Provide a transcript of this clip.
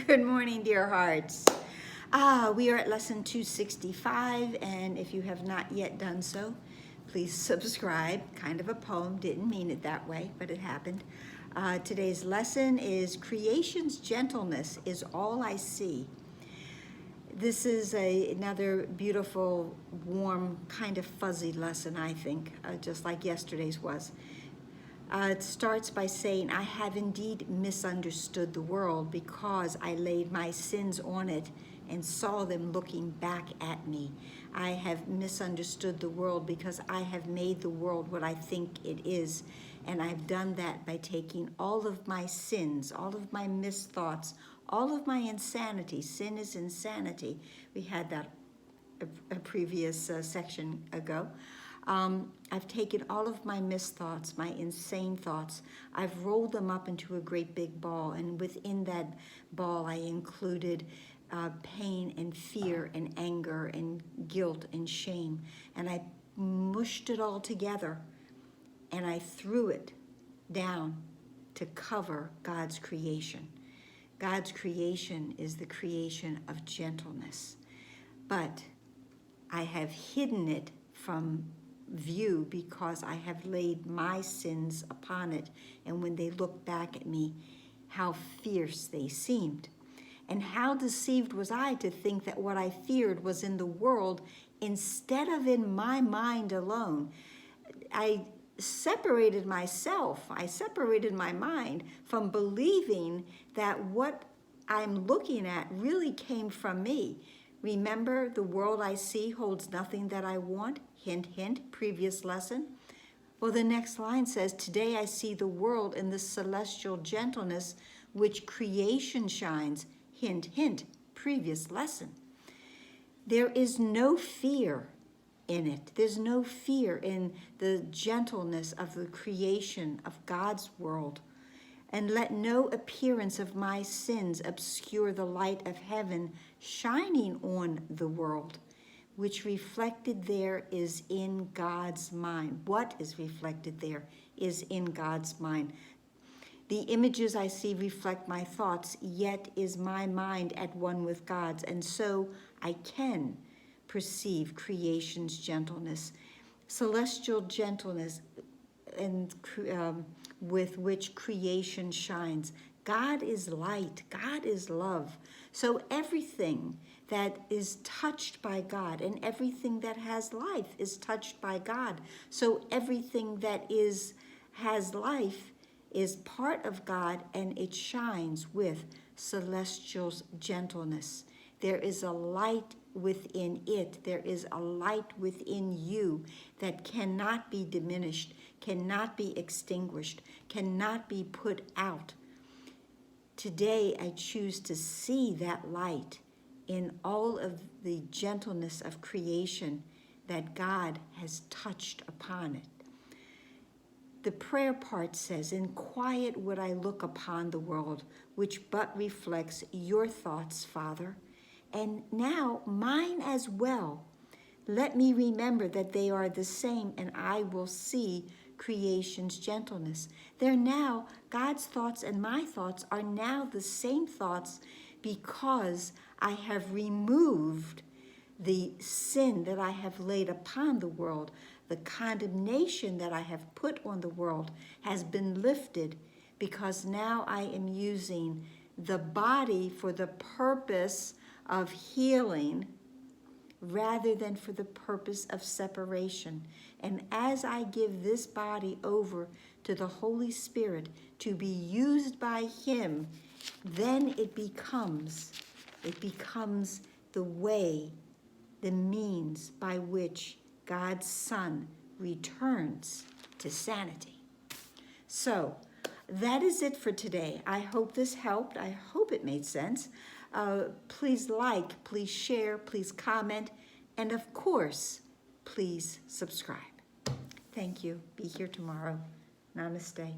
Good morning, dear hearts. We are at lesson 265, and if you have not yet done so, please subscribe. Kind of a poem, didn't mean it that way, but it happened. Today's lesson is Creation's Gentleness is All I See. This is another beautiful, warm, kind of fuzzy lesson, I think, just like yesterday's was. It starts by saying, I have indeed misunderstood the world because I laid my sins on it and saw them looking back at me. I have misunderstood the world because I have made the world what I think it is. And I've done that by taking all of my sins, all of my misthoughts, all of my insanity. Sin is insanity. We had that a previous section ago. I've taken all of my misthoughts, my insane thoughts, I've rolled them up into a great big ball, and within that ball I included pain and fear and anger and guilt and shame, and I mushed it all together and I threw it down to cover God's creation. God's creation is the creation of gentleness, but I have hidden it from view because I have laid my sins upon it, and when they look back at me, how fierce they seemed. And how deceived was I to think that what I feared was in the world instead of in my mind alone. I separated myself, I separated my mind from believing that what I'm looking at really came from me. Remember, the world I see holds nothing that I want. Hint, hint, previous lesson. Well, the next line says, today I see the world in the celestial gentleness which creation shines. Hint, hint, previous lesson. There is no fear in it. There's no fear in the gentleness of the creation of God's world. And let no appearance of my sins obscure the light of heaven shining on the world, which reflected there is in God's mind. What is reflected there is in God's mind. The images I see reflect my thoughts, yet is my mind at one with God's, and so I can perceive creation's gentleness, celestial gentleness, and with which creation shines. God is light. God is love. So everything that is touched by God and everything that has life is touched by God. So everything that has life is part of God, and it shines with celestial gentleness. There is a light within it. There is a light within you that cannot be diminished, cannot be extinguished, cannot be put out. Today, I choose to see that light in all of the gentleness of creation that God has touched upon it. The prayer part says, in quiet would I look upon the world, which but reflects your thoughts, Father, and now mine as well. Let me remember that they are the same, and I will see creation's gentleness. They're now, God's thoughts and my thoughts are now the same thoughts because I have removed the sin that I have laid upon the world. The condemnation that I have put on the world has been lifted because now I am using the body for the purpose of healing rather than for the purpose of separation. And as I give this body over to the Holy Spirit to be used by Him, then it becomes the way, the means by which God's Son returns to sanity. So that is it for today. I hope this helped. I hope it made sense. Please like, please share, please comment, and of course, please subscribe. Thank you. Be here tomorrow. Namaste.